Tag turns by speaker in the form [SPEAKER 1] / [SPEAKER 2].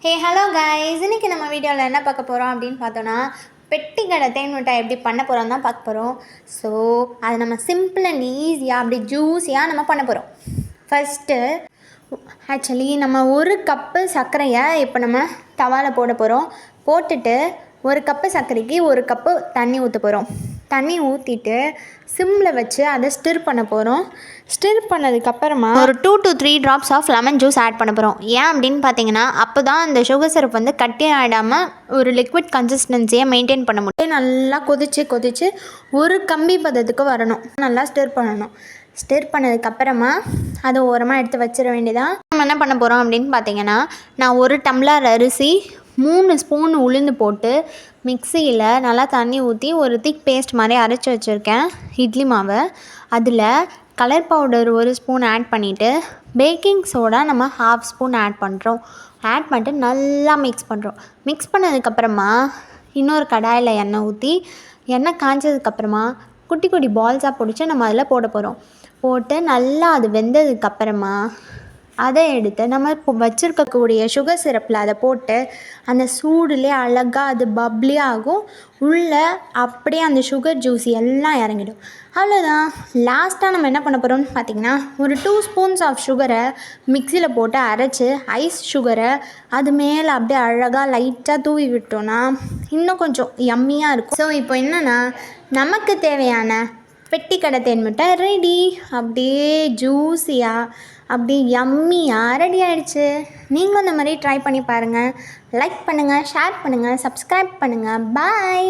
[SPEAKER 1] Hey hello guys, இன்றைக்கி நம்ம வீடியோவில் என்ன பார்க்க போகிறோம் அப்படின்னு பார்த்தோன்னா பெட்டி கடை தேன் மிட்டாய் எப்படி பண்ண போகிறோம் தான் பார்க்க போகிறோம். ஸோ அதை நம்ம சிம்பிள் அண்ட் ஈஸியாக அப்படி ஜூஸியாக நம்ம பண்ண போகிறோம். ஃபஸ்ட்டு ஆக்சுவலி நம்ம 1 கப்பு சர்க்கரையை இப்போ நம்ம தவாவில் போட போகிறோம். போட்டுட்டு 1 கப்பு சர்க்கரைக்கு 1 கப்பு தண்ணி ஊற்ற போகிறோம். தண்ணி ஊற்றிட்டு சிம்மில் வச்சு அதை ஸ்டிர் பண்ண போகிறோம். ஸ்டிர் பண்ணதுக்கப்புறமா ஒரு 2 to 3 drops of lemon juice add பண்ண போகிறோம். ஏன் அப்படின்னு பார்த்தீங்கன்னா அப்போ தான் அந்த சுகர் சிரப் வந்து கட்டி ஆகிடாமல் ஒரு லிக்விட் கன்சிஸ்டன்சியை மெயின்டைன் பண்ண முடியும். நல்லா கொதித்து ஒரு கம்பி பதத்துக்கு வரணும். நல்லா ஸ்டிர் பண்ணணும். ஸ்டிர் பண்ணதுக்கப்புறமா அதை ஓரமாக எடுத்து வச்சிட வேண்டியதான். நம்ம என்ன பண்ண போகிறோம் அப்படின்னு பார்த்தீங்கன்னா, நான் 1 டம்ளர் அரிசி 3 ஸ்பூன் உளுந்து போட்டு மிக்சியில் நல்லா தண்ணி ஊற்றி ஒரு திக் பேஸ்ட் மாதிரி அரைச்சி வச்சுருக்கேன் இட்லி மாவை. அதில் கலர் பவுடர் 1 ஸ்பூன் ஆட் பண்ணிவிட்டு பேக்கிங் சோடா நம்ம 1/2 ஸ்பூன் ஆட் பண்ணுறோம். ஆட் பண்ணிட்டு நல்லா மிக்ஸ் பண்ணுறோம். மிக்ஸ் பண்ணதுக்கப்புறமா இன்னொரு கடாயில் எண்ணெய் ஊற்றி எண்ணெய் காய்ச்சதுக்கப்புறமா குட்டி குட்டி பால்ஸாக பிடிச்சி நம்ம அதில் போட போகிறோம். போட்டு நல்லா அது வெந்ததுக்கப்புறமா அதை எடுத்து நம்ம இப்போ வச்சுருக்கக்கூடிய சுகர் சிரப்பில் அதை போட்டு அந்த சூடுலேயே அழகாக அது பப்ளி ஆகும். உள்ளே அப்படியே அந்த சுகர் ஜூஸ் எல்லாம் இறங்கிடும். அவ்வளோதான். லாஸ்ட்டாக நம்ம என்ன பண்ண போகிறோம்னு பார்த்திங்கன்னா, ஒரு 2 ஸ்பூன்ஸ் ஆஃப் சுகரை மிக்சியில் போட்டு அரைச்சி ஐஸ் சுகரை அது மேலே அப்படியே அழகாக லைட்டாக தூவி விட்டோன்னா இன்னும் கொஞ்சம் யம்மியாக இருக்கும். ஸோ இப்போ என்னென்னா, நமக்கு தேவையான பெட்டி கடை தேன் மிட்டாய் ரெடி. அப்படியே ஜூஸியாக அப்படியே யம்மியாக ரெடி ஆகிடுச்சு. நீங்களும் இந்த மாதிரி ட்ரை பண்ணி பாருங்கள். லைக் பண்ணுங்கள், ஷேர் பண்ணுங்கள், சப்ஸ்கிரைப் பண்ணுங்கள். பாய்.